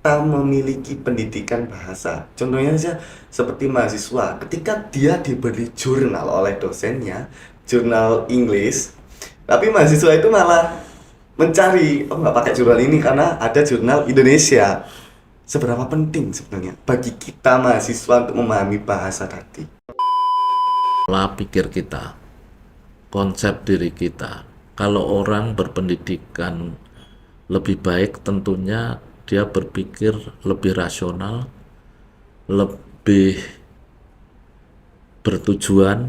kita memiliki pendidikan bahasa. Contohnya saja seperti mahasiswa, ketika dia diberi jurnal oleh dosennya, jurnal Inggris, tapi mahasiswa itu malah mencari, oh nggak pakai jurnal ini karena ada jurnal Indonesia. Seberapa penting sebenarnya bagi kita mahasiswa untuk memahami bahasa tadi? Pola pikir kita, konsep diri kita. Kalau orang berpendidikan lebih baik, tentunya dia berpikir lebih rasional, lebih bertujuan.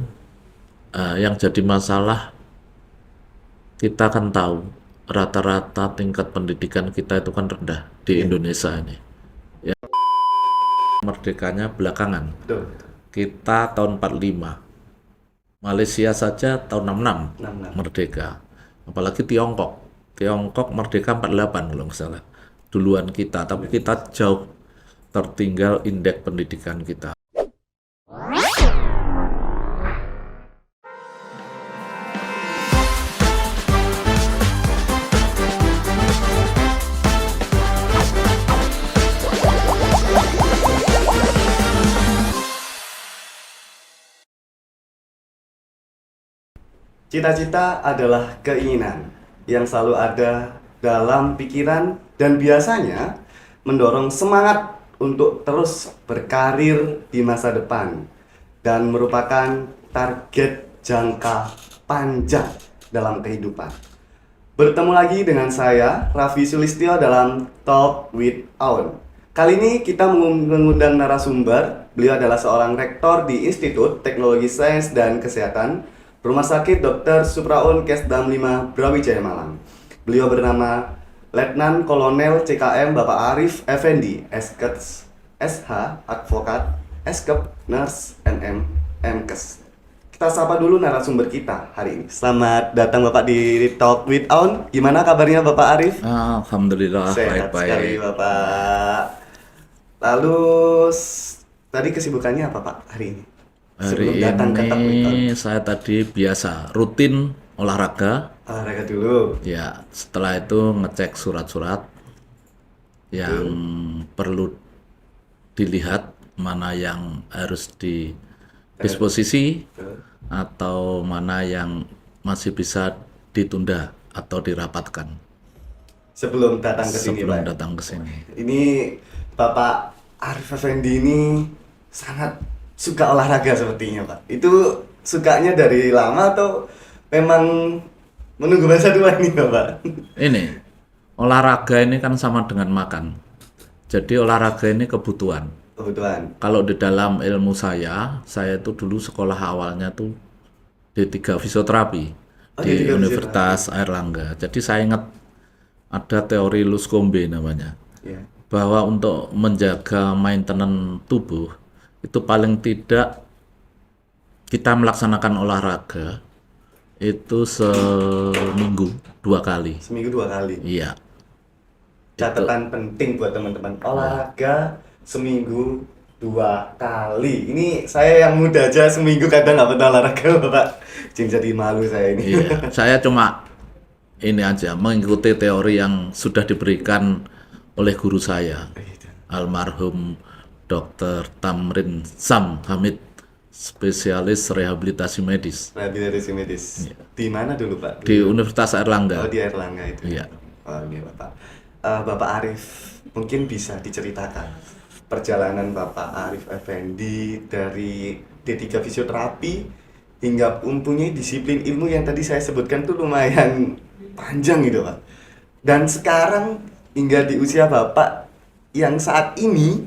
Yang jadi masalah, kita kan tahu rata-rata tingkat pendidikan kita itu kan rendah di Indonesia ini. Ya, merdekanya belakangan. Betul. Kita tahun 45. Malaysia saja tahun 66 66. merdeka. Apalagi Tiongkok. Tiongkok merdeka 48 kalau nggak salah. Duluan kita, tapi kita jauh tertinggal indeks pendidikan kita. Cita-cita adalah keinginan yang selalu ada dalam pikiran dan biasanya mendorong semangat untuk terus berkarir di masa depan dan merupakan target jangka panjang dalam kehidupan. Bertemu lagi dengan saya, Raffi Sulistyo, dalam Talk with Aun. Kali ini kita mengundang narasumber. Beliau adalah seorang rektor di Institut Teknologi Sains dan Kesehatan Rumah Sakit Dr. Supraun Kesdam 5 Brawijaya Malang. Beliau bernama Letnan Kolonel CKM Bapak Arif Effendi, SKES, SH, Advokat, SKEP, Nurse, NM, MKes. Kita sapa dulu narasumber kita hari ini. Selamat datang Bapak di Talk with Aun. Gimana kabarnya Bapak Arif? Alhamdulillah, Sehat sekali baik-baik. Bapak. Lalu tadi kesibukannya apa Pak hari ini? Sebelum Hari datang ke Talk with Aun. ini saya tadi biasa rutin olahraga. Olahraga dulu. Ya, setelah itu ngecek surat-surat yang perlu dilihat, mana yang harus didisposisi Betul. atau mana yang masih bisa ditunda atau dirapatkan Sebelum datang ke sini sebelum Pak. datang ke sini. Ini Bapak Arif Effendi ini sangat suka olahraga sepertinya Pak. Itu sukanya dari lama atau memang menunggu masa tua nih Bapak? Ini olahraga ini kan sama dengan makan. Jadi olahraga ini kebutuhan. Kebetulan. Kalau di dalam ilmu saya itu dulu sekolah awalnya tuh D3 fisioterapi Oh, di D3 Universitas Airlangga. Jadi saya ingat ada teori Luscombe namanya, Ya. bahwa untuk menjaga maintenance tubuh itu paling tidak kita melaksanakan olahraga itu seminggu 2 kali. Seminggu 2 kali. Iya, Catatan penting buat teman-teman. Olahraga seminggu 2 kali. Ini saya yang muda aja seminggu kadang nggak pernah olahraga Bapak. Jadi malu saya ini. iya. Saya cuma ini aja mengikuti teori yang sudah diberikan oleh guru saya, almarhum Dr. Tamrin Sam Hamid, spesialis rehabilitasi medis Rehabilitasi medis. Di mana dulu Pak? di Universitas Airlangga. Oh, di Airlangga itu. Iya. Oh, iya Bapak. Bapak Arif, mungkin bisa diceritakan perjalanan Bapak Arif Effendi dari D3 fisioterapi hingga mempunyai disiplin ilmu yang tadi saya sebutkan tuh lumayan panjang gitu Pak. Dan sekarang hingga di usia Bapak yang saat ini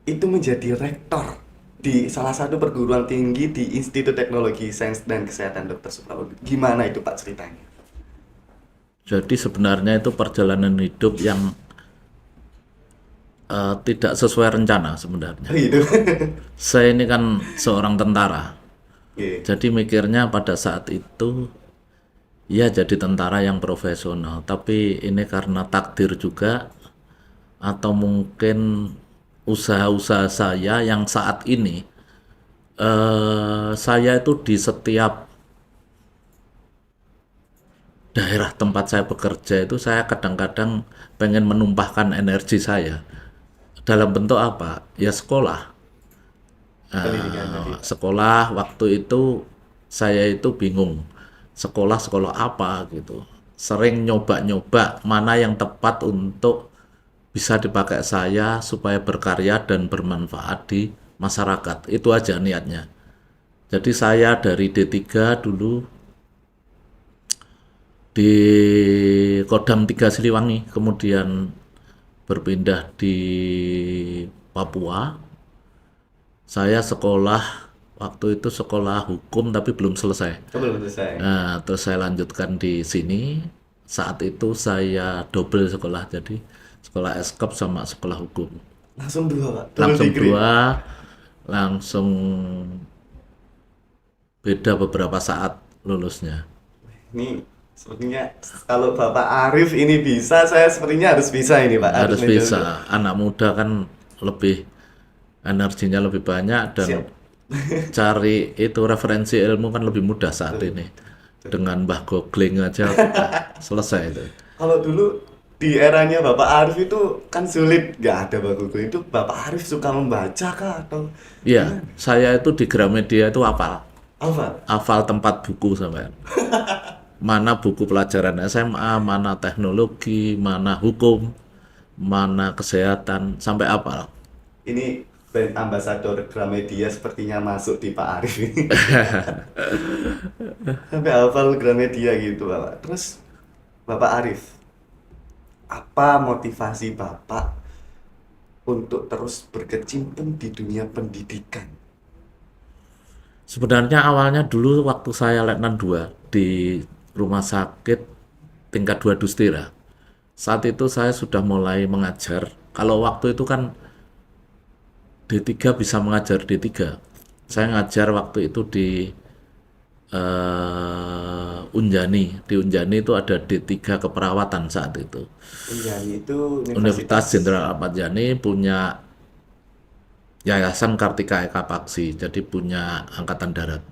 itu menjadi rektor di salah satu perguruan tinggi di Institut Teknologi Sains dan Kesehatan Dr. Supraun. Gimana itu Pak ceritanya? Jadi sebenarnya itu perjalanan hidup yang tidak sesuai rencana sebenarnya. Itu. Saya ini kan seorang tentara, Iya. jadi mikirnya pada saat itu ya jadi tentara yang profesional. Tapi ini karena takdir juga, atau mungkin usaha-usaha saya yang saat ini saya itu di setiap daerah tempat saya bekerja itu saya kadang-kadang pengen menumpahkan energi saya dalam bentuk apa? Ya sekolah. Pendidikan tadi, Pak. Sekolah waktu itu saya itu bingung sekolah apa gitu. Sering nyoba-nyoba mana yang tepat untuk bisa dipakai saya supaya berkarya dan bermanfaat di masyarakat. Itu aja niatnya. Jadi saya dari D3 dulu di Kodam 3 Siliwangi, kemudian berpindah di Papua. Saya sekolah waktu itu sekolah hukum tapi belum selesai. Belum selesai. Nah, terus saya lanjutkan di sini. Saat itu saya double sekolah, jadi sekolah Eskop sama sekolah hukum. Langsung 2, Pak. Double Langsung degree. langsung beda beberapa saat lulusnya. Ini sepertinya kalau Bapak Arif ini bisa, saya sepertinya harus bisa ini, Pak. Harus menjadi- bisa. Anak muda kan lebih energinya lebih banyak dan Siap. cari itu referensi ilmu kan lebih mudah saat ini. Dengan Mbah Googling aja udah selesai itu. Kalau dulu di eranya Bapak Arif itu kan sulit, nggak ada Bapak Google. Itu Bapak Arif suka membaca kah atau Iya, saya itu di Gramedia itu hafal. apa? Hafal tempat buku sampai. Mana buku pelajaran SMA, mana teknologi, mana hukum, mana kesehatan, sampai hafal. Ini brand ambasador Gramedia sepertinya masuk di Pak Arif ini. Sampai hafal Gramedia gitu, Bapak. Terus Bapak Arif, apa motivasi Bapak untuk terus berkecimpung di dunia pendidikan? Sebenarnya awalnya dulu waktu saya Letnan 2 di rumah sakit tingkat 2 Dustira. Saat itu saya sudah mulai mengajar. Kalau waktu itu kan D3 bisa mengajar D3. Saya ngajar waktu itu di Unjani. Di Unjani itu ada D3 keperawatan saat itu. Unjani itu Universitas Jenderal Ahmad Yani punya Yayasan Kartika Eka Paksi, jadi punya Angkatan Darat.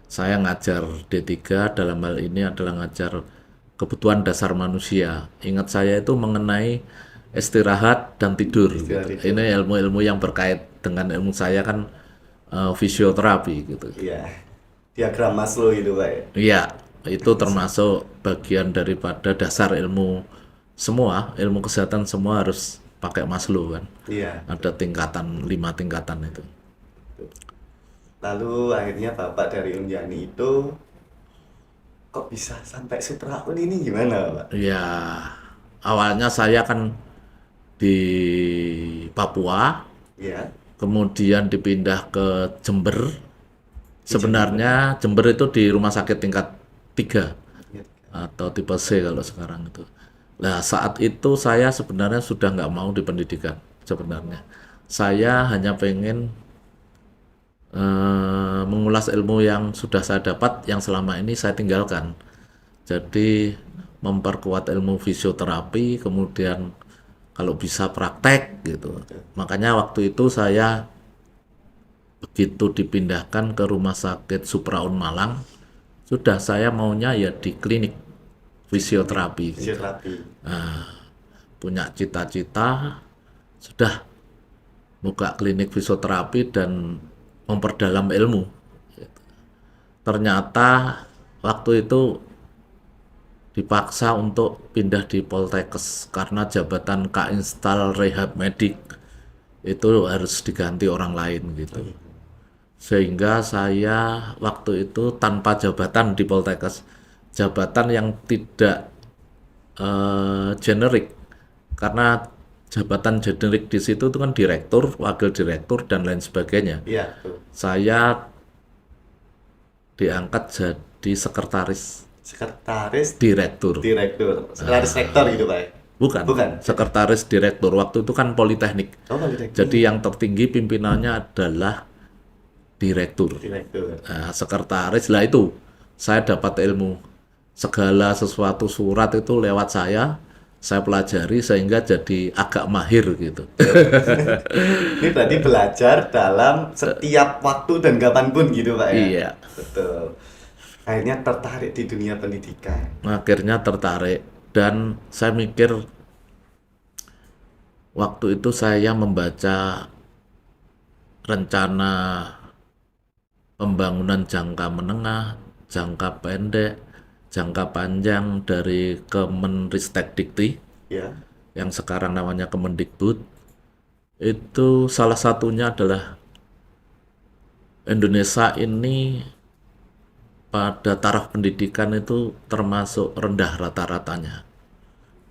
Saya ngajar D3, dalam hal ini adalah ngajar kebutuhan dasar manusia. Ingat saya itu mengenai istirahat dan tidur. Istirahat Gitu. tidur. Ini ilmu-ilmu yang berkait dengan ilmu saya kan fisioterapi gitu. Iya, diagram Maslow itu, Pak. Ya? Iya, itu termasuk bagian daripada dasar ilmu semua, ilmu kesehatan semua harus pakai Maslow kan. Iya. Ada tingkatan, 5 tingkatan itu. Lalu akhirnya Bapak dari Unjani itu kok bisa sampai Supraun ini gimana, Pak? Ya, awalnya saya kan di Papua, Ya, kemudian dipindah ke Jember. Sebenarnya Jember itu di rumah sakit tingkat 3 ya. atau tipe C kalau sekarang itu. Nah, saat itu saya sebenarnya sudah nggak mau di pendidikan sebenarnya. Saya hanya pengen mengulas ilmu yang sudah saya dapat, yang selama ini saya tinggalkan. Jadi memperkuat ilmu fisioterapi, kemudian kalau bisa praktek gitu. Makanya waktu itu saya begitu dipindahkan ke rumah sakit Supraun Malang, sudah saya maunya ya di klinik fisioterapi. Gitu. Fisioterapi. Punya cita-cita, sudah buka klinik fisioterapi dan memperdalam ilmu. Ternyata waktu itu dipaksa untuk pindah di Poltekkes karena jabatan K-Instal Rehab Medik itu harus diganti orang lain gitu. Sehingga saya waktu itu tanpa jabatan di Poltekkes, jabatan yang tidak generik, karena jabatan generik di situ itu kan direktur, wakil direktur dan lain sebagainya. Iya, tuh. Saya diangkat jadi sekretaris Sekretaris direktur. direktur. Sekretaris rektor gitu, Pak. Bukan, Bukan. sekretaris direktur. Waktu itu kan politeknik. Oh, Politeknik. Jadi yang tertinggi pimpinannya adalah direktur. Direktur. Nah, sekretaris lah itu saya dapat ilmu. Segala sesuatu surat itu lewat saya pelajari sehingga jadi agak mahir gitu. Ini berarti belajar dalam setiap waktu dan kapanpun gitu, Pak ya? Iya. Betul. Akhirnya tertarik di dunia pendidikan. Akhirnya tertarik dan saya mikir waktu itu saya membaca rencana pembangunan jangka menengah, jangka pendek, jangka panjang dari Kemenristek-Dikti Ya. yang sekarang namanya Kemendikbud. Itu salah satunya adalah Indonesia ini pada taraf pendidikan itu termasuk rendah rata-ratanya.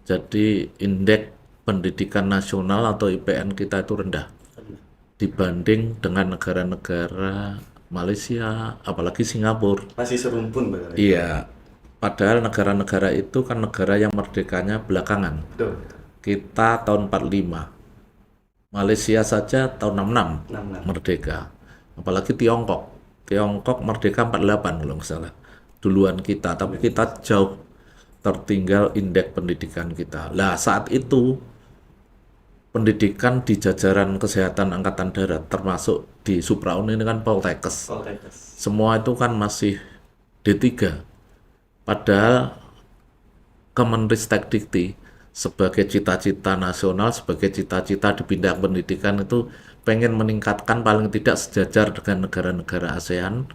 Jadi indeks pendidikan nasional atau IPN kita itu rendah dibanding dengan negara-negara Malaysia, apalagi Singapura. Masih serumpun berarti. Iya, padahal negara-negara itu kan negara yang merdekanya belakangan. Betul. Kita tahun 45, Malaysia saja tahun 66 66. merdeka. Apalagi Tiongkok. Tiongkok merdeka 48 kalau nggak salah. Duluan kita, tapi kita jauh tertinggal indeks pendidikan kita. Lah saat itu pendidikan di jajaran kesehatan angkatan darat termasuk di Supraun ini kan Poltekkes. Poltekkes. Semua itu kan masih D3. Padahal Kemenristek-Dikti sebagai cita-cita nasional, sebagai cita-cita di bidang pendidikan itu pengen meningkatkan paling tidak sejajar dengan negara-negara ASEAN.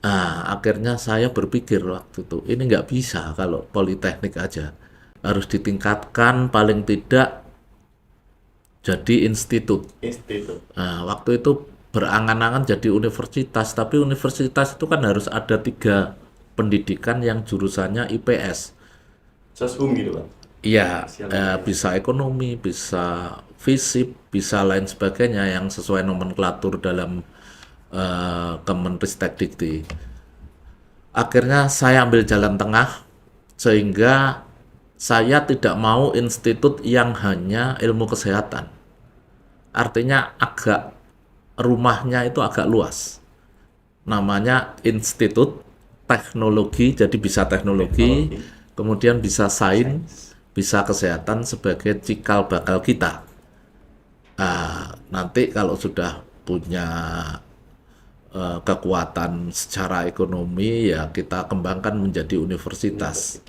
Nah, akhirnya saya berpikir waktu itu, ini nggak bisa kalau politeknik aja. Harus ditingkatkan paling tidak jadi institut. Institut. Nah, waktu itu berangan-angan jadi universitas, tapi universitas itu kan harus ada 3 pendidikan yang jurusannya IPS. Soshum gitu, Pak. Iya, bisa ekonomi, bisa fisip, bisa lain sebagainya yang sesuai nomenklatur dalam Kemenristek-Dikti. Akhirnya saya ambil jalan tengah sehingga saya tidak mau institut yang hanya ilmu kesehatan. Artinya rumahnya itu agak luas. Namanya Institut Teknologi, jadi bisa teknologi, kemudian bisa sains, bisa kesehatan sebagai cikal bakal kita. Nanti kalau sudah punya kekuatan secara ekonomi ya kita kembangkan menjadi universitas.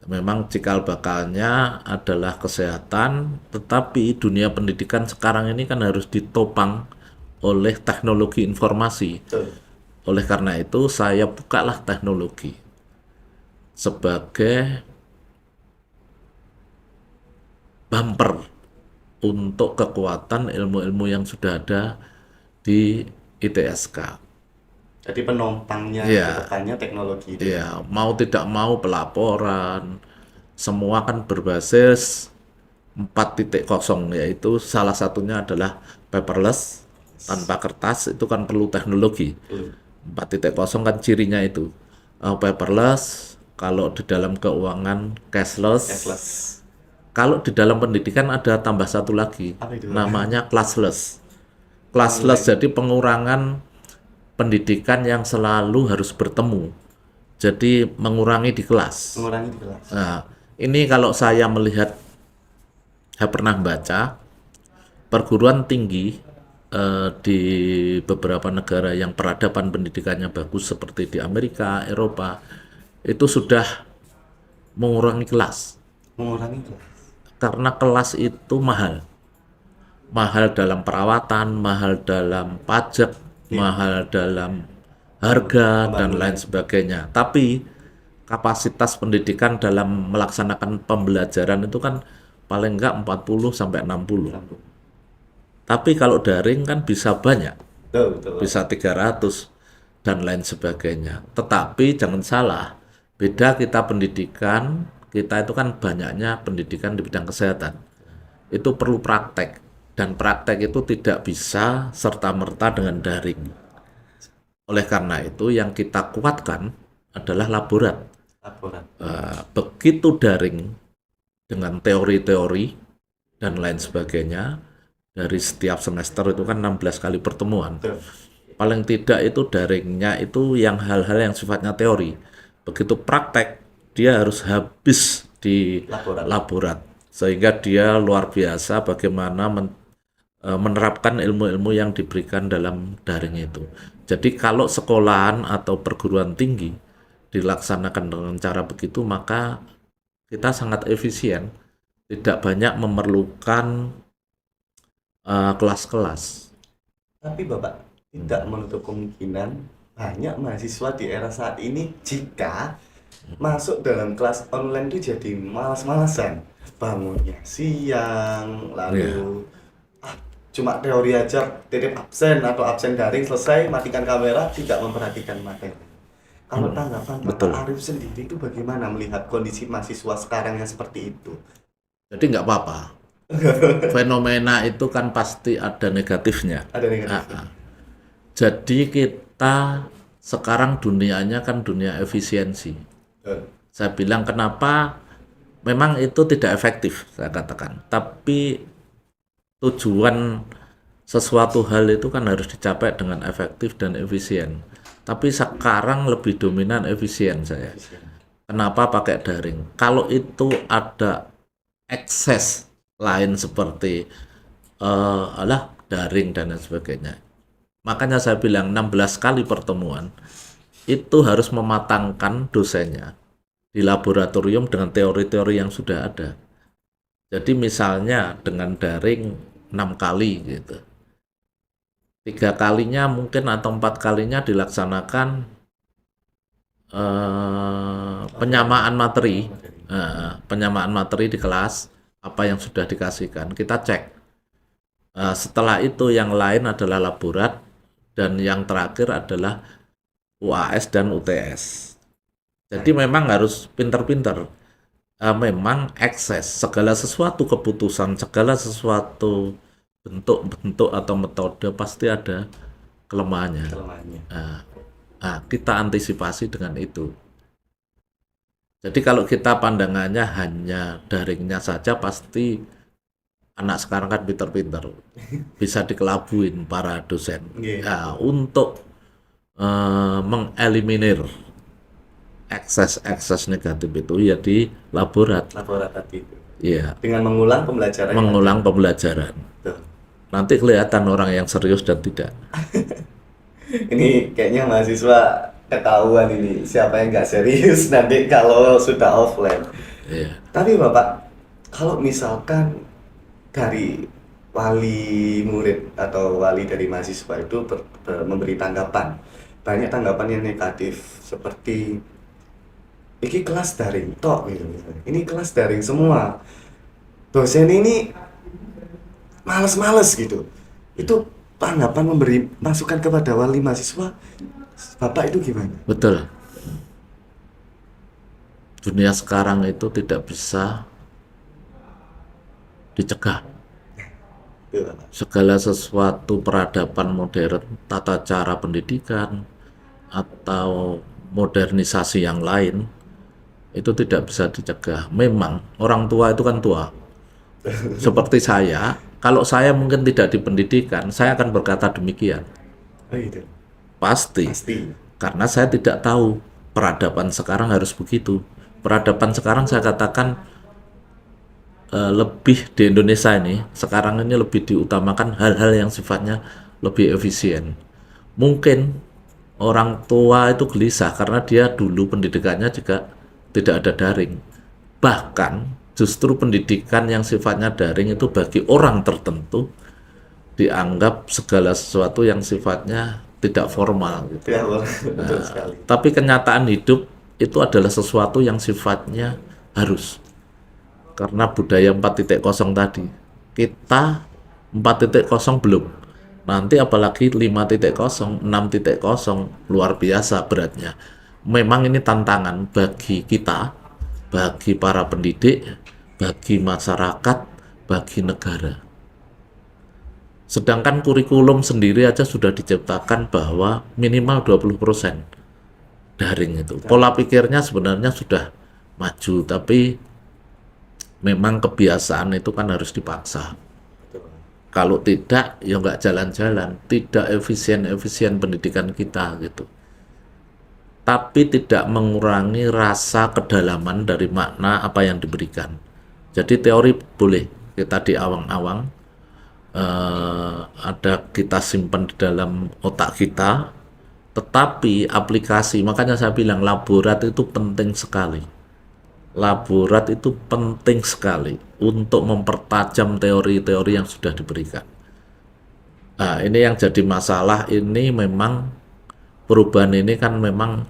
Memang cikal bakalnya adalah kesehatan, tetapi dunia pendidikan sekarang ini kan harus ditopang oleh teknologi informasi. Betul. Oleh karena itu saya bukalah teknologi sebagai bumper untuk kekuatan ilmu-ilmu yang sudah ada di ITSK. Jadi penopangnya Iya. kedepannya teknologi itu. Ya, mau tidak mau pelaporan, semua kan berbasis 4.0, yaitu salah satunya adalah paperless, tanpa kertas, itu kan perlu teknologi. 4.0 kan cirinya itu. Paperless, kalau di dalam keuangan cashless. Cashless. Kalau di dalam pendidikan ada tambah satu lagi, Apa itu? namanya classless. Classless jadi pengurangan pendidikan yang selalu harus bertemu. Jadi mengurangi di kelas. Mengurangi di kelas. Nah, ini kalau saya melihat, saya pernah baca perguruan tinggi di beberapa negara yang peradaban pendidikannya bagus seperti di Amerika, Eropa, itu sudah mengurangi kelas. Mengurangi kelas. Karena kelas itu mahal. Mahal dalam perawatan, mahal dalam pajak, mahal dalam harga, dan lain sebagainya. Tapi kapasitas pendidikan dalam melaksanakan pembelajaran itu kan paling enggak 40 sampai 60. Tapi kalau daring kan bisa banyak, Betul. bisa 300 dan lain sebagainya. Tetapi jangan salah, beda kita pendidikan, kita itu kan banyaknya pendidikan di bidang kesehatan. Itu perlu praktek, dan praktek itu tidak bisa serta-merta dengan daring. Oleh karena itu yang kita kuatkan adalah laborat. Begitu daring dengan teori-teori dan lain sebagainya, dari setiap semester itu kan 16 kali pertemuan. Paling tidak itu daringnya itu yang hal-hal yang sifatnya teori. Begitu praktek, dia harus habis di laborat. Sehingga dia luar biasa bagaimana menerapkan ilmu-ilmu yang diberikan dalam daring itu. Jadi kalau sekolahan atau perguruan tinggi dilaksanakan dengan cara begitu, maka kita sangat efisien, tidak banyak memerlukan kelas-kelas. Tapi Bapak tidak menutup kemungkinan banyak mahasiswa di era saat ini jika masuk dalam kelas online itu jadi malas-malasan. Bangunnya siang, lalu cuma teori aja, titip absen atau absen daring selesai, matikan kamera, tidak memperhatikan materi. Kalau tanggapan betul. Bapak Arif sendiri itu bagaimana melihat kondisi mahasiswa sekarang yang seperti itu? Jadi nggak apa-apa. Fenomena itu kan pasti ada negatifnya. Ada negatif. Jadi kita sekarang dunianya kan dunia efisiensi. Saya bilang kenapa memang itu tidak efektif, saya katakan. Tapi tujuan sesuatu hal itu kan harus dicapai dengan efektif dan efisien. Tapi sekarang lebih dominan efisien saya. Kenapa pakai daring? Kalau itu ada ekses lain seperti daring dan lain sebagainya. Makanya saya bilang 16 kali pertemuan itu harus mematangkan dosennya di laboratorium dengan teori-teori yang sudah ada. Jadi misalnya dengan daring 6 kali gitu. 3 kalinya mungkin atau 4 kalinya dilaksanakan penyamaan materi. Penyamaan materi di kelas, apa yang sudah dikasihkan, kita cek. Setelah itu yang lain adalah laborat, dan yang terakhir adalah UAS dan UTS. Jadi memang harus pinter-pinter. Memang ekses segala sesuatu keputusan, segala sesuatu bentuk-bentuk atau metode pasti ada kelemahannya. Kita antisipasi dengan itu. Jadi kalau kita pandangannya hanya daringnya saja, pasti anak sekarang kan pinter-pinter, bisa dikelabuin para dosen. Untuk mengeliminir ekses negatif itu ya di laborat tadi itu. Iya. Dengan mengulang pembelajaran. Mengulang pembelajaran. Nanti kelihatan orang yang serius dan tidak. Ini kayaknya mahasiswa ketahuan ini siapa yang nggak serius nanti kalau sudah offline. Iya. Tapi Bapak, kalau misalkan dari wali murid atau wali dari mahasiswa itu memberi tanggapan, banyak tanggapan yang negatif seperti ini kelas daring tok gitu. Ini kelas daring semua, dosen ini males-males gitu. Itu tanggapan memberi masukan kepada wali mahasiswa, Bapak itu gimana? Betul. Dunia sekarang itu tidak bisa dicegah. Segala sesuatu peradaban modern, tata cara pendidikan, atau modernisasi yang lain, itu tidak bisa dicegah. Memang orang tua itu kan tua. Seperti saya, kalau saya mungkin tidak di pendidikan, saya akan berkata demikian. Pasti. Karena saya tidak tahu peradaban sekarang harus begitu. Peradaban sekarang saya katakan lebih di Indonesia ini, sekarang ini lebih diutamakan hal-hal yang sifatnya lebih efisien. Mungkin orang tua itu gelisah karena dia dulu pendidikannya juga tidak ada daring. Bahkan justru pendidikan yang sifatnya daring itu bagi orang tertentu dianggap segala sesuatu yang sifatnya tidak formal gitu. Betul sekali. Tapi kenyataan hidup itu adalah sesuatu yang sifatnya harus. Karena budaya 4.0 tadi, kita 4.0 belum. Nanti apalagi 5.0, 6.0 luar biasa beratnya. Memang ini tantangan bagi kita, bagi para pendidik, bagi masyarakat, bagi negara. Sedangkan kurikulum sendiri aja sudah diciptakan bahwa minimal 20% daring itu. Pola pikirnya sebenarnya sudah maju, tapi memang kebiasaan itu kan harus dipaksa. Kalau tidak, ya nggak jalan-jalan, tidak efisien pendidikan kita gitu. Tapi tidak mengurangi rasa kedalaman dari makna apa yang diberikan. Jadi teori boleh kita di awang-awang, ada kita simpan di dalam otak kita, tetapi aplikasi, makanya saya bilang laborat itu penting sekali. Laborat itu penting sekali untuk mempertajam teori-teori yang sudah diberikan. Nah, ini yang jadi masalah, ini memang perubahan ini kan memang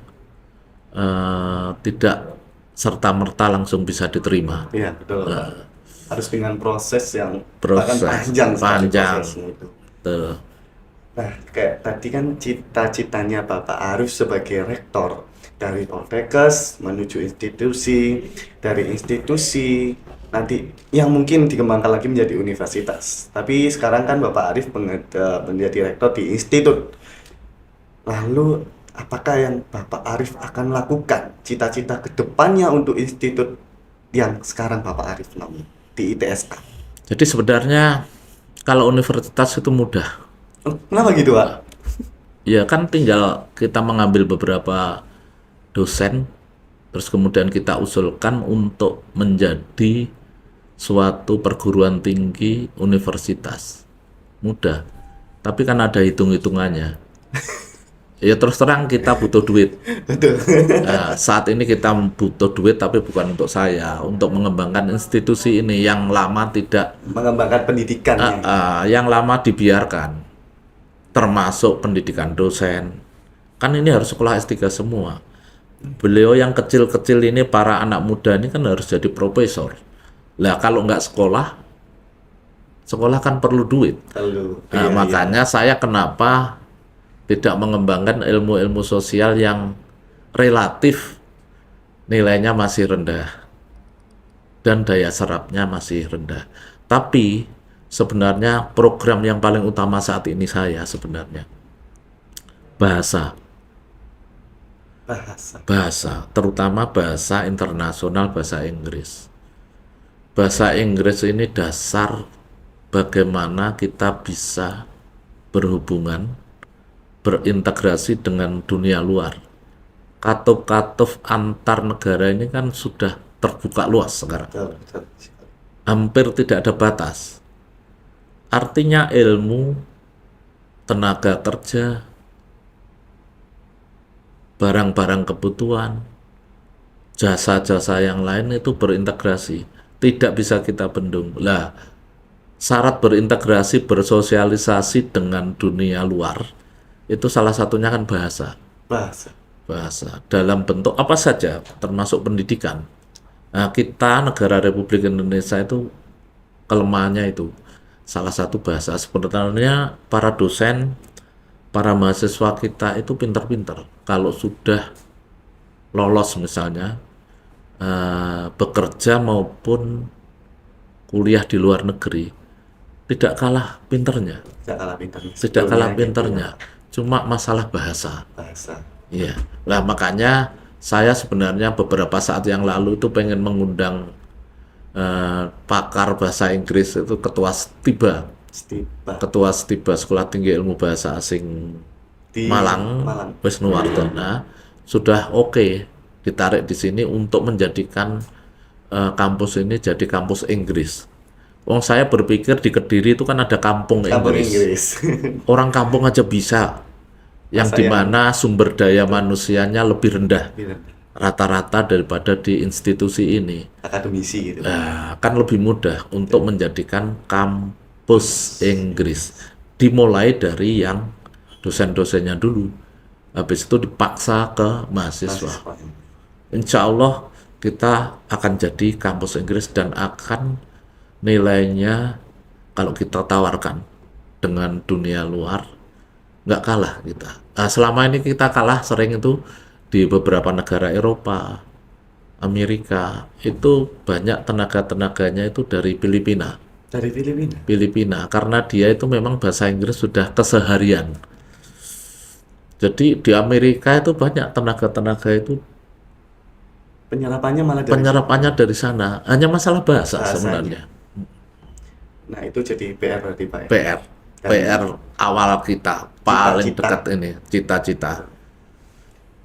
tidak serta-merta langsung bisa diterima. Iya, betul. Harus dengan proses yang Proses bahkan panjang sekali panjang. prosesnya itu. Tuh. Nah, kayak tadi kan cita-citanya Bapak Arif sebagai rektor dari Poltekkes menuju institusi, dari institusi nanti yang mungkin dikembangkan lagi menjadi universitas. Tapi sekarang kan Bapak Arif menjadi rektor di institut. Lalu apakah yang Bapak Arif akan lakukan cita-cita ke depannya untuk institut yang sekarang Bapak Arif namanya di ITSA? Jadi sebenarnya kalau universitas itu mudah. Oh, kenapa gitu, Pak? Ya kan tinggal kita mengambil beberapa dosen, terus kemudian kita usulkan untuk menjadi suatu perguruan tinggi universitas. Mudah. Tapi kan ada hitung-hitungannya. Ya terus terang kita butuh duit. Betul. Nah, saat ini kita butuh duit tapi bukan untuk saya, untuk mengembangkan institusi ini yang lama tidak, Mengembangkan pendidikannya. yang lama dibiarkan, termasuk pendidikan dosen. Kan ini harus sekolah S3 semua. Beliau yang kecil-kecil ini, para anak muda ini kan harus jadi profesor. Lah kalau nggak sekolah, sekolah kan perlu duit. Lalu, Nah, iya, makanya saya kenapa tidak mengembangkan ilmu-ilmu sosial yang relatif nilainya masih rendah dan daya serapnya masih rendah. Tapi sebenarnya program yang paling utama saat ini saya sebenarnya bahasa, terutama bahasa internasional, bahasa Inggris. Bahasa Inggris ini dasar bagaimana kita bisa berhubungan, berintegrasi dengan dunia luar. Katuf-katuf antar negara ini kan sudah terbuka luas sekarang. betul. Hampir tidak ada batas. Artinya ilmu, tenaga kerja, barang-barang kebutuhan, jasa-jasa yang lain itu berintegrasi. Tidak bisa kita bendung. Lah, syarat berintegrasi, bersosialisasi dengan dunia luar, itu salah satunya kan bahasa. Bahasa dalam bentuk apa saja, termasuk pendidikan. Nah, kita negara Republik Indonesia itu kelemahannya itu salah satu bahasa. Sebenarnya para dosen, para mahasiswa kita itu pinter-pinter. Kalau sudah lolos misalnya bekerja maupun kuliah di luar negeri, tidak kalah pinternya. Tidak kalah pinternya. Cuma masalah bahasa. Iya. Nah, makanya saya sebenarnya beberapa saat yang lalu itu pengen mengundang pakar bahasa Inggris, itu ketua STIBA Sekolah Tinggi Ilmu Bahasa Asing Di Malang, Wisnuwardana, sudah oke ditarik di sini untuk menjadikan kampus ini jadi kampus Inggris. Wong saya berpikir di Kediri itu kan ada kampung Inggris. Orang kampung aja bisa, yang dimana sumber daya manusianya lebih rendah rata-rata daripada di institusi ini. Akademisi gitu. Kan lebih mudah untuk menjadikan kampus Inggris. Dimulai dari yang dosen-dosennya dulu, habis itu dipaksa ke mahasiswa. Insya Allah kita akan jadi kampus Inggris dan akan nilainya, kalau kita tawarkan dengan dunia luar, nggak kalah kita. Selama ini kita kalah sering itu di beberapa negara Eropa, Amerika, itu banyak tenaga-tenaganya itu dari Filipina. Karena dia itu memang bahasa Inggris sudah keseharian. Jadi di Amerika itu banyak tenaga-tenaga itu penyerapannya dari sana. Hanya masalah bahasa sebenarnya. Nah, itu jadi PR berarti, Pak. PR awal kita paling dekat ini, cita-cita.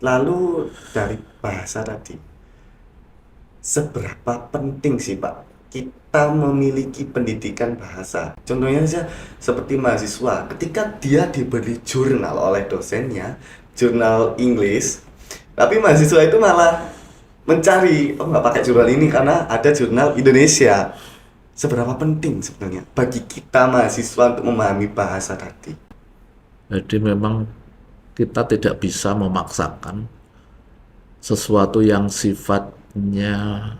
Lalu dari bahasa tadi, seberapa penting sih, Pak, kita memiliki pendidikan bahasa. Contohnya saja seperti mahasiswa, ketika dia diberi jurnal oleh dosennya, jurnal Inggris, tapi mahasiswa itu malah mencari, oh nggak pakai jurnal ini karena ada jurnal Indonesia. Seberapa penting sebenarnya bagi kita mahasiswa untuk memahami bahasa tadi? Jadi memang kita tidak bisa memaksakan sesuatu yang sifatnya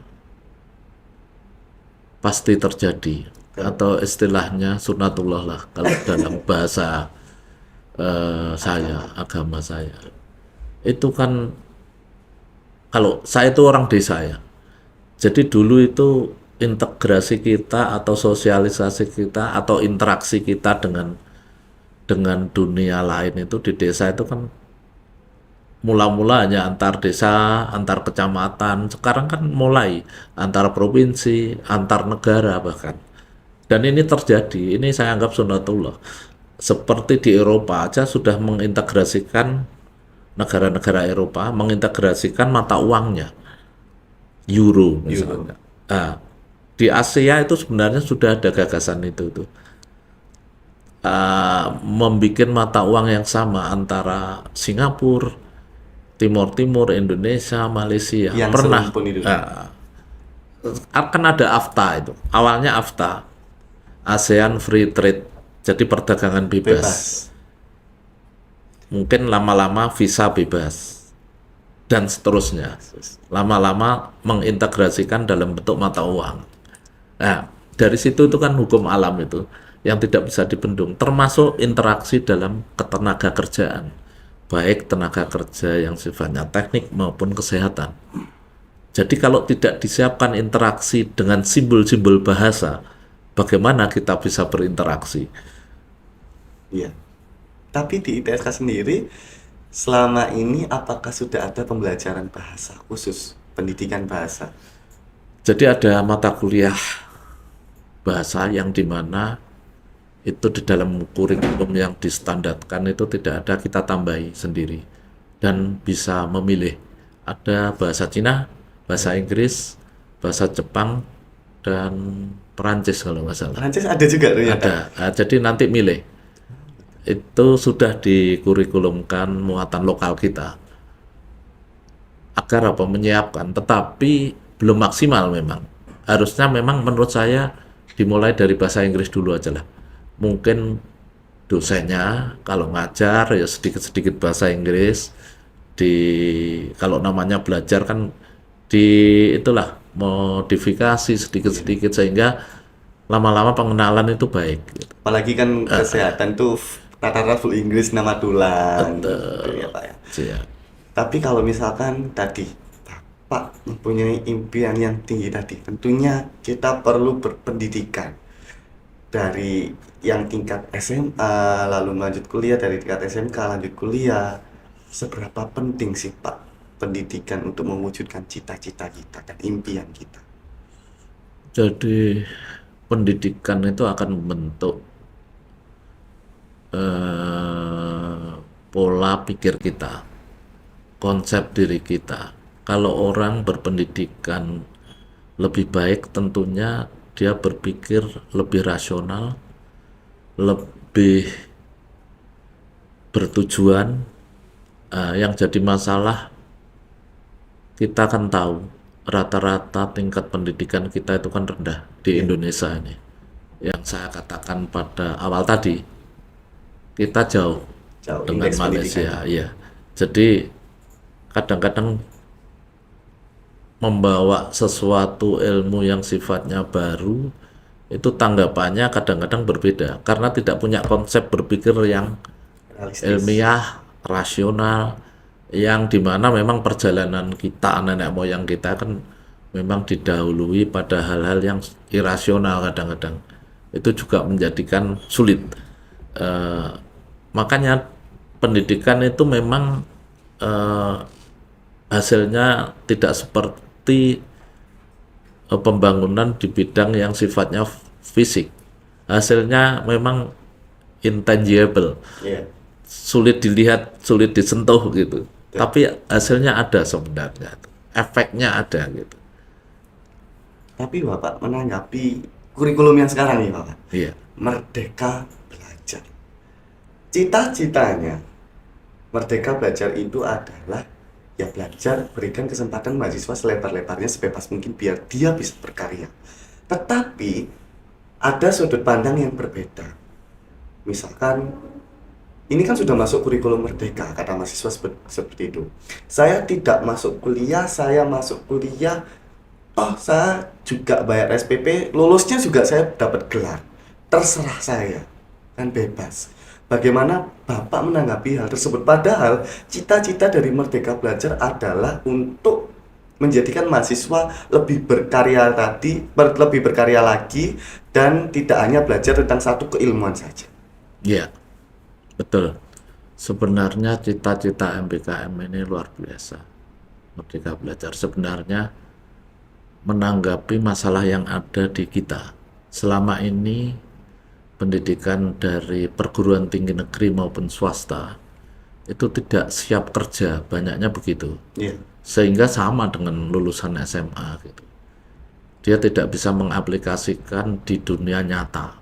pasti terjadi, atau istilahnya sunatullah lah kalau dalam bahasa saya, agama saya. Itu kan, kalau saya itu orang desa ya, jadi dulu itu integrasi kita atau sosialisasi kita atau interaksi kita dengan dunia lain itu di desa itu kan mula-mula hanya antar desa, antar kecamatan. Sekarang kan mulai antar provinsi, antar negara bahkan. Dan ini terjadi, ini saya anggap sunatullah. Seperti di Eropa aja sudah mengintegrasikan, negara-negara Eropa mengintegrasikan mata uangnya, euro misalnya. Nah, di Asia itu sebenarnya sudah ada gagasan itu tuh. Membikin mata uang yang sama antara Singapura, Timur, Indonesia, Malaysia. Yang Pernah serumpun itu. akan ada AFTA itu. Awalnya AFTA, ASEAN Free Trade, jadi perdagangan bebas. Bebas. Mungkin lama-lama visa bebas dan seterusnya. Lama-lama mengintegrasikan dalam bentuk mata uang. Nah, dari situ itu kan hukum alam itu yang tidak bisa dibendung, termasuk interaksi dalam ketenaga kerjaan, baik tenaga kerja yang sifatnya teknik maupun kesehatan. Jadi kalau tidak disiapkan interaksi dengan simbol-simbol bahasa, bagaimana kita bisa berinteraksi? Iya. Tapi di ITSK sendiri, selama ini apakah sudah ada pembelajaran bahasa khusus, pendidikan bahasa? Jadi ada mata kuliah bahasa yang dimana itu di dalam kurikulum yang distandarkan itu tidak ada, kita tambahi sendiri dan bisa memilih. Ada bahasa Cina, bahasa Inggris, bahasa Jepang, dan Perancis kalau nggak salah. Prancis ada juga ternyata. Ada. Nah, jadi nanti milih. Itu sudah dikurikulumkan muatan lokal kita agar apa, menyiapkan, tetapi belum maksimal memang. Harusnya memang menurut saya dimulai dari bahasa Inggris dulu aja lah. Mungkin dosennya kalau ngajar ya sedikit-sedikit bahasa Inggris, kalau namanya belajar kan itulah modifikasi sedikit-sedikit sehingga lama-lama pengenalan itu baik gitu. Apalagi kan kesehatan tuh rata-rata full Inggris, nama tulang. Ya, Pak ya. Iya. Tapi kalau misalkan tadi Bapak mempunyai impian yang tinggi tadi, tentunya kita perlu berpendidikan dari yang tingkat SMA, lalu lanjut kuliah, dari tingkat SMK lanjut kuliah. Seberapa penting sih Pak pendidikan untuk mewujudkan cita-cita kita dan impian kita? Jadi pendidikan itu akan membentuk pola pikir kita, konsep diri kita. Kalau orang berpendidikan lebih baik, tentunya dia berpikir lebih rasional, lebih bertujuan. Yang jadi masalah, kita kan tahu rata-rata tingkat pendidikan kita itu kan rendah di Indonesia ini. Yang saya katakan pada awal tadi, kita jauh dengan indeks Malaysia, ya. Jadi kadang-kadang membawa sesuatu ilmu yang sifatnya baru itu tanggapannya kadang-kadang berbeda karena tidak punya konsep berpikir yang Realistis. ilmiah, rasional, yang dimana memang perjalanan kita, nenek moyang kita kan memang didahului pada hal-hal yang irasional kadang-kadang. Itu juga menjadikan sulit. Makanya pendidikan itu memang hasilnya tidak seperti pembangunan di bidang yang sifatnya fisik. Hasilnya memang intangible, Iya. sulit dilihat, sulit disentuh gitu. Tapi hasilnya ada sebenarnya, efeknya ada gitu. Tapi Bapak menanggapi kurikulum yang sekarang nih Bapak, Iya. Merdeka Belajar. Cita-citanya Merdeka Belajar itu adalah ya belajar, berikan kesempatan mahasiswa selebar-lebarnya sebebas mungkin biar dia bisa berkarya. Tetapi ada sudut pandang yang berbeda. Misalkan ini kan sudah masuk kurikulum merdeka, kata mahasiswa seperti itu. Saya tidak masuk kuliah, saya masuk kuliah, oh saya juga bayar SPP, lulusnya juga saya dapat gelar. Terserah saya, kan bebas. Bagaimana Bapak menanggapi hal tersebut? Padahal cita-cita dari Merdeka Belajar adalah untuk menjadikan mahasiswa lebih berkarya lebih berkarya lagi, dan tidak hanya belajar tentang satu keilmuan saja. Iya, betul. Sebenarnya cita-cita MBKM ini luar biasa. Merdeka Belajar sebenarnya menanggapi masalah yang ada di kita. Selama ini pendidikan dari perguruan tinggi negeri maupun swasta itu tidak siap kerja, banyaknya begitu. Iya. Sehingga sama dengan lulusan SMA gitu. Dia tidak bisa mengaplikasikan di dunia nyata.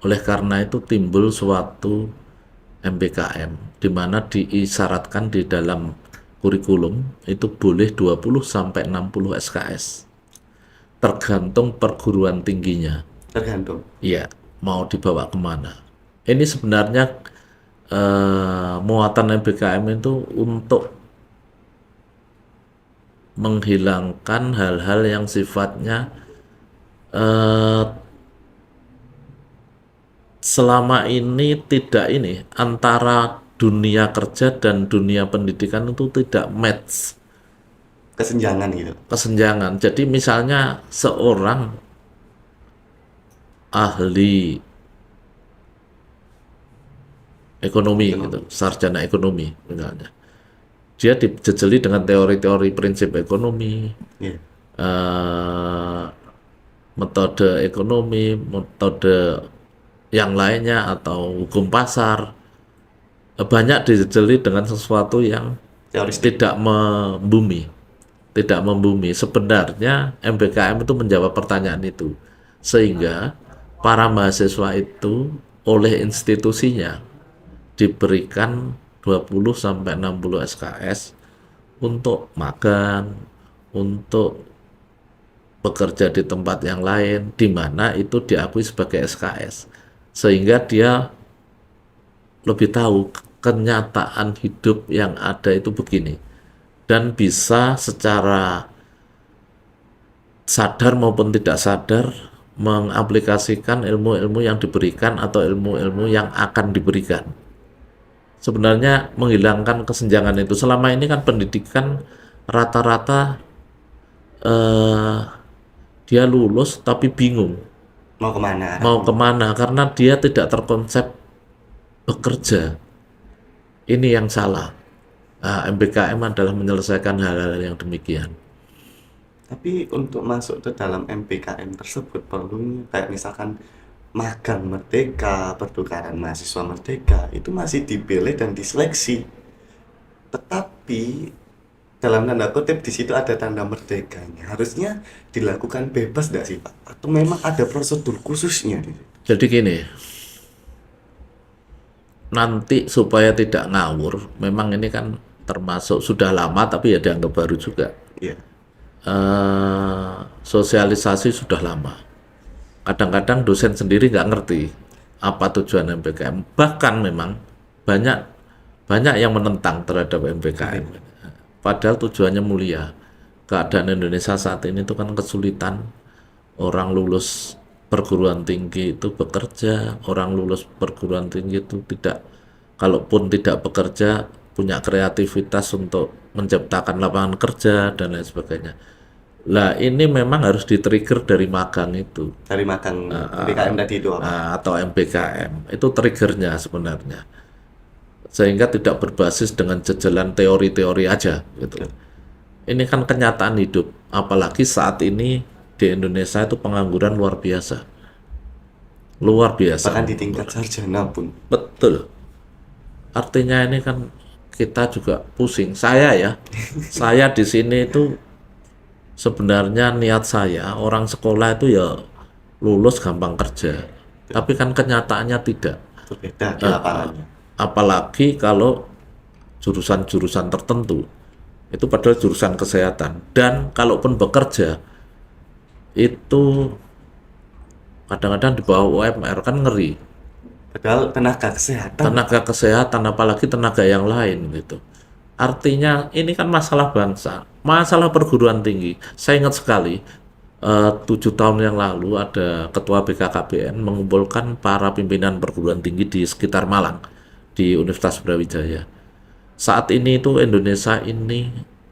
Oleh karena itu timbul suatu MBKM di mana diisyaratkan di dalam kurikulum itu boleh 20 sampai 60 SKS. Tergantung perguruan tingginya. Tergantung. Iya, mau dibawa kemana. Ini sebenarnya muatan MBKM itu untuk menghilangkan hal-hal yang sifatnya selama ini tidak ini antara dunia kerja dan dunia pendidikan itu tidak match, Kesenjangan gitu. kesenjangan. Jadi misalnya seorang ahli ekonomi gitu, sarjana ekonomi misalnya, dia dijejeli dengan teori-teori prinsip ekonomi, Iya. metode ekonomi, metode yang lainnya atau hukum pasar, banyak dijejeli dengan sesuatu yang Teoris. tidak membumi, tidak membumi. Sebenarnya MBKM itu menjawab pertanyaan itu, sehingga para mahasiswa itu oleh institusinya diberikan 20 sampai 60 SKS untuk magang, untuk bekerja di tempat yang lain, di mana itu diakui sebagai SKS, sehingga dia lebih tahu kenyataan hidup yang ada itu begini, dan bisa secara sadar maupun tidak sadar mengaplikasikan ilmu-ilmu yang diberikan atau ilmu-ilmu yang akan diberikan. Sebenarnya menghilangkan kesenjangan itu. Selama ini kan pendidikan rata-rata dia lulus tapi bingung Mau kemana? mau kemana karena dia tidak terkonsep bekerja. Ini yang salah. Nah, MBKM adalah menyelesaikan hal-hal yang demikian. Tapi untuk masuk ke dalam MBKM tersebut perlunya kayak misalkan magang merdeka, pertukaran mahasiswa merdeka, itu masih dipilih dan diseleksi. Tetapi dalam tanda kutip di situ ada tanda merdekanya. Harusnya dilakukan bebas nggak sih Pak? Atau memang ada prosedur khususnya di situ? Jadi gini, nanti supaya tidak ngawur, memang ini kan termasuk sudah lama tapi ya dianggap baru juga. Iya. Sosialisasi sudah lama. Kadang-kadang dosen sendiri nggak ngerti apa tujuan MBKM. Bahkan memang banyak yang menentang terhadap MBKM. Padahal tujuannya mulia. Keadaan Indonesia saat ini itu kan kesulitan. Orang lulus perguruan tinggi itu bekerja, orang lulus perguruan tinggi itu tidak, kalaupun tidak bekerja, punya kreativitas untuk menciptakan lapangan kerja dan lain sebagainya. Lah ini memang harus di-trigger dari magang itu. Dari magang MBKM tadi itu apa? Atau MBKM itu triggernya sebenarnya, sehingga tidak berbasis dengan jejelan teori-teori aja gitu. Ini kan kenyataan hidup, apalagi saat ini di Indonesia itu pengangguran luar biasa, Bahkan di tingkat sarjana pun. betul. Artinya ini kan kita juga pusing. Saya di sini itu sebenarnya niat saya orang sekolah itu ya lulus gampang kerja, tapi kan kenyataannya tidak. Berbeda di lapangannya. Apalagi kalau jurusan-jurusan tertentu itu padahal jurusan kesehatan, dan kalaupun bekerja itu kadang-kadang di bawah UMR, kan ngeri. Padahal tenaga kesehatan. Tenaga kesehatan apalagi tenaga yang lain gitu. Artinya ini kan masalah bangsa, masalah perguruan tinggi. Saya ingat sekali 7 tahun yang lalu ada ketua BKKBN mengumpulkan para pimpinan perguruan tinggi di sekitar Malang di Universitas Brawijaya. Saat ini itu Indonesia ini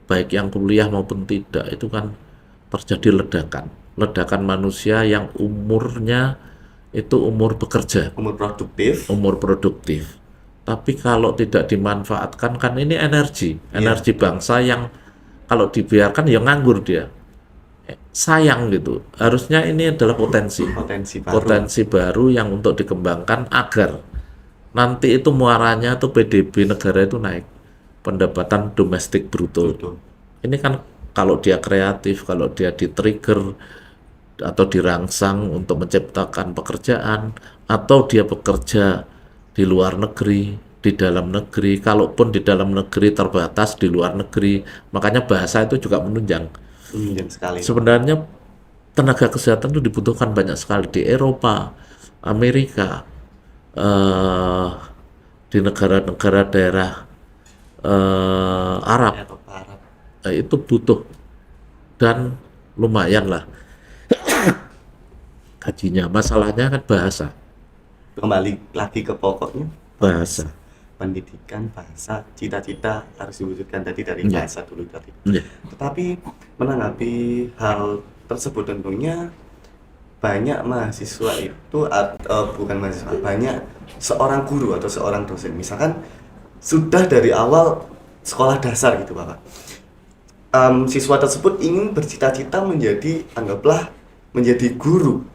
baik yang kuliah maupun tidak itu kan terjadi ledakan manusia yang umurnya itu umur bekerja, Umur produktif. umur produktif. Tapi kalau tidak dimanfaatkan kan ini energi bangsa yang kalau dibiarkan ya nganggur dia. Sayang gitu. Harusnya ini adalah potensi Potensi baru. yang untuk dikembangkan agar nanti itu muaranya tuh PDB negara itu naik, pendapatan domestik bruto. Betul. Ini kan kalau dia kreatif, kalau dia di-trigger atau dirangsang untuk menciptakan pekerjaan, atau dia bekerja di luar negeri, di dalam negeri, kalaupun di dalam negeri terbatas, di luar negeri, makanya bahasa itu juga menunjang. Yang sekali. Sebenarnya tenaga kesehatan itu dibutuhkan banyak sekali di Eropa, Amerika, eh, di negara-negara daerah Arab, Atau Arab. itu butuh dan lumayan lah gajinya. Masalahnya kan bahasa, Kembali lagi ke pokoknya. bahasa. Pendidikan, bahasa, cita-cita harus diwujudkan tadi dari Iya. bahasa dulu tadi. Iya. Tetapi menanggapi hal tersebut tentunya banyak mahasiswa itu bukan mahasiswa, banyak seorang guru atau seorang dosen misalkan sudah dari awal sekolah dasar gitu Bapak. Siswa tersebut ingin bercita-cita menjadi, anggaplah menjadi guru,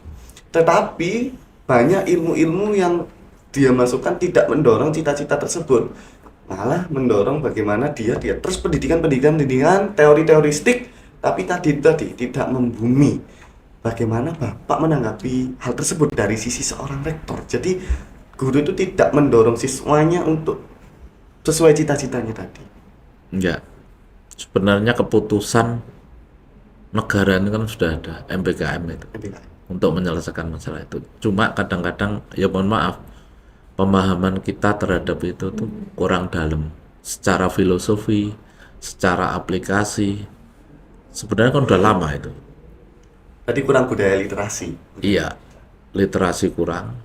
tetapi banyak ilmu-ilmu yang dia masukkan tidak mendorong cita-cita tersebut, malah mendorong bagaimana dia terus pendidikan teori-teoristik, tapi tadi tidak membumi. Bagaimana Bapak menanggapi hal tersebut dari sisi seorang rektor? Jadi guru itu tidak mendorong siswanya untuk sesuai cita-citanya tadi. Enggak. Sebenarnya keputusan negara ini kan sudah ada MBKM itu untuk menyelesaikan masalah itu. Cuma kadang-kadang ya mohon maaf, pemahaman kita terhadap itu tuh kurang dalam secara filosofi, secara aplikasi. Sebenarnya kan udah lama itu. Tadi kurang budaya literasi. Iya, literasi kurang,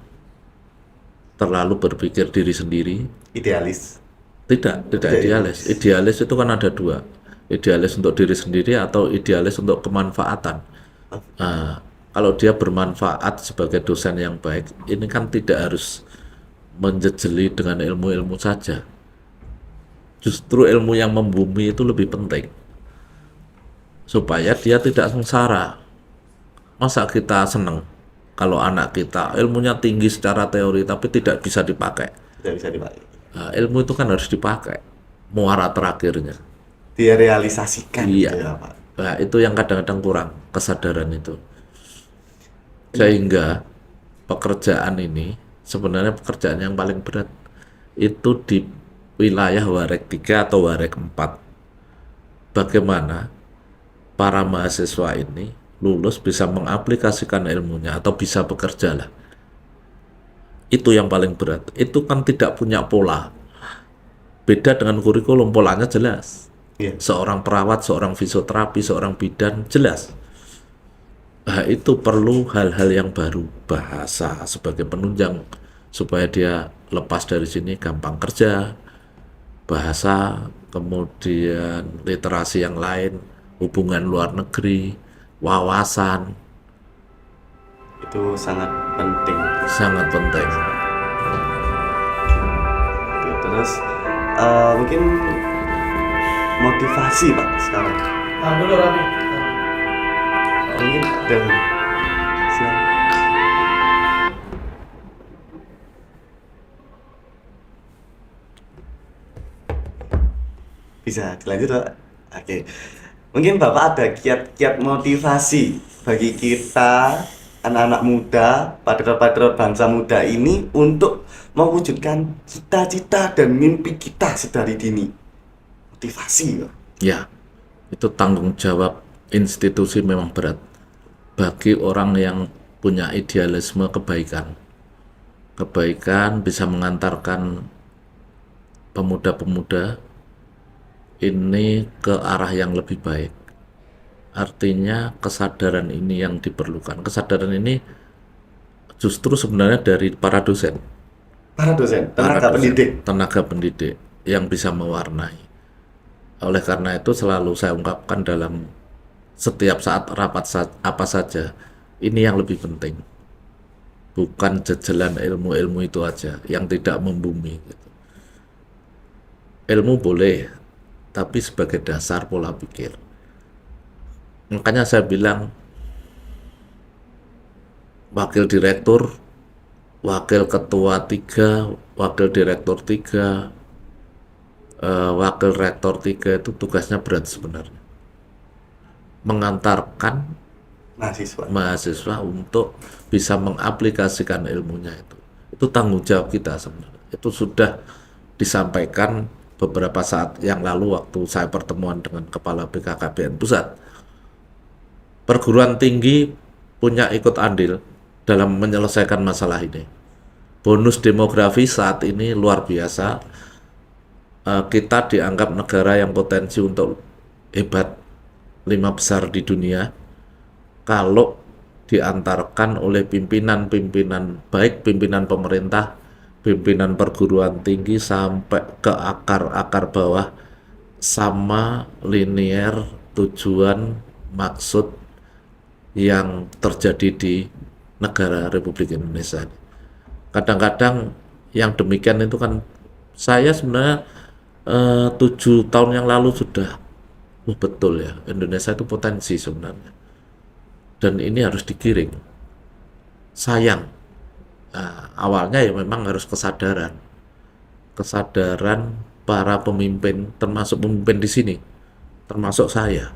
terlalu berpikir diri sendiri. Idealis. Tidak idealis. Idealis itu kan ada dua. Idealis untuk diri sendiri atau idealis untuk kemanfaatan. Nah, kalau dia bermanfaat sebagai dosen yang baik, ini kan tidak harus menjejeli dengan ilmu-ilmu saja. Justru ilmu yang membumi itu lebih penting. Supaya dia tidak sengsara. Masa kita seneng kalau anak kita ilmunya tinggi secara teori tapi tidak bisa dipakai. Tidak bisa dipakai. Nah, ilmu itu kan harus dipakai, muara terakhirnya. Dia realisasikan. Iya. Gitu ya, Pak. Nah, itu yang kadang-kadang kurang, kesadaran itu. Sehingga pekerjaan ini sebenarnya pekerjaan yang paling berat itu di wilayah Warek 3 atau Warek 4. Bagaimana para mahasiswa ini lulus bisa mengaplikasikan ilmunya atau bisa bekerja lah. Itu yang paling berat. Itu kan tidak punya pola. Beda dengan kurikulum, polanya jelas. Iya. Seorang perawat, seorang fisioterapi, seorang bidan, jelas. Nah, itu perlu hal-hal yang baru. Bahasa sebagai penunjang supaya dia lepas dari sini gampang kerja. Bahasa, kemudian literasi yang lain, hubungan luar negeri, wawasan, Itu sangat penting. sangat penting. Terus mungkin motivasi Pak sekarang. Dulu Rami. Mungkin dan silakan. Bisa dilanjut Pak? Oke. Mungkin Bapak ada kiat-kiat motivasi bagi kita anak-anak muda, patriot-patriot bangsa muda ini untuk mewujudkan cita-cita dan mimpi kita sedari dini. Motivasi ya. Ya, itu tanggung jawab institusi memang berat bagi orang yang punya idealisme kebaikan. Kebaikan bisa mengantarkan pemuda-pemuda ini ke arah yang lebih baik. Artinya kesadaran ini yang diperlukan. Kesadaran ini justru sebenarnya dari para dosen. Para dosen, Para tenaga dosen, pendidik. tenaga pendidik yang bisa mewarnai. Oleh karena itu selalu saya ungkapkan dalam setiap saat rapat apa saja, ini yang lebih penting. Bukan jajalan ilmu-ilmu itu aja yang tidak membumi. Gitu. Ilmu boleh, tapi sebagai dasar pola pikir. Makanya saya bilang wakil direktur, wakil ketua 3, wakil direktur 3, wakil rektor 3 itu tugasnya berat sebenarnya. Mengantarkan mahasiswa untuk bisa mengaplikasikan ilmunya itu. Itu tanggung jawab kita sebenarnya. Itu sudah disampaikan beberapa saat yang lalu waktu saya pertemuan dengan Kepala BKKBN Pusat. Perguruan tinggi punya ikut andil dalam menyelesaikan masalah ini. Bonus demografi saat ini luar biasa. Kita dianggap negara yang potensi untuk hebat, 5 besar di dunia. Kalau diantarkan oleh pimpinan-pimpinan, baik pimpinan pemerintah, pimpinan perguruan tinggi sampai ke akar-akar bawah, sama linear tujuan maksud yang terjadi di negara Republik Indonesia. Kadang-kadang yang demikian itu kan saya sebenarnya 7 tahun yang lalu sudah betul ya, Indonesia itu potensi sebenarnya. Dan ini harus digiring. Sayang, awalnya ya memang harus kesadaran para pemimpin, termasuk pemimpin di sini, termasuk saya,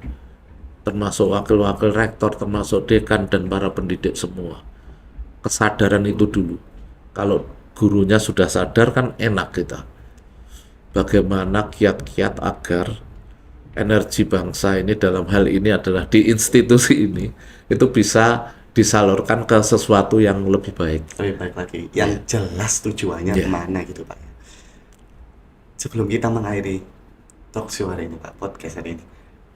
termasuk wakil-wakil rektor, termasuk dekan dan para pendidik semua. Kesadaran itu dulu. Kalau gurunya sudah sadar kan enak kita. Bagaimana kiat-kiat agar energi bangsa ini dalam hal ini adalah di institusi ini itu bisa disalurkan ke sesuatu yang lebih baik. Lebih baik lagi, yang jelas tujuannya kemana gitu Pak. Sebelum kita mengakhiri talk show hari ini Pak, podcast hari ini,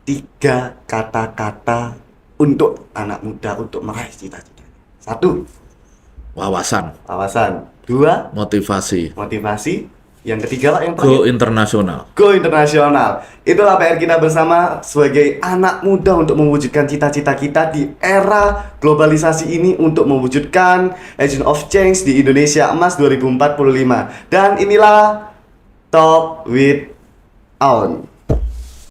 3 kata-kata untuk anak muda untuk meraih cita-cita. 1, Wawasan. 2, Motivasi. yang ketiga Pak, yang terakhir, Go internasional. Go internasional. Itulah PR kita bersama sebagai anak muda untuk mewujudkan cita-cita kita di era globalisasi ini, untuk mewujudkan agent of change di Indonesia Emas 2045. Dan inilah Talk with Aun.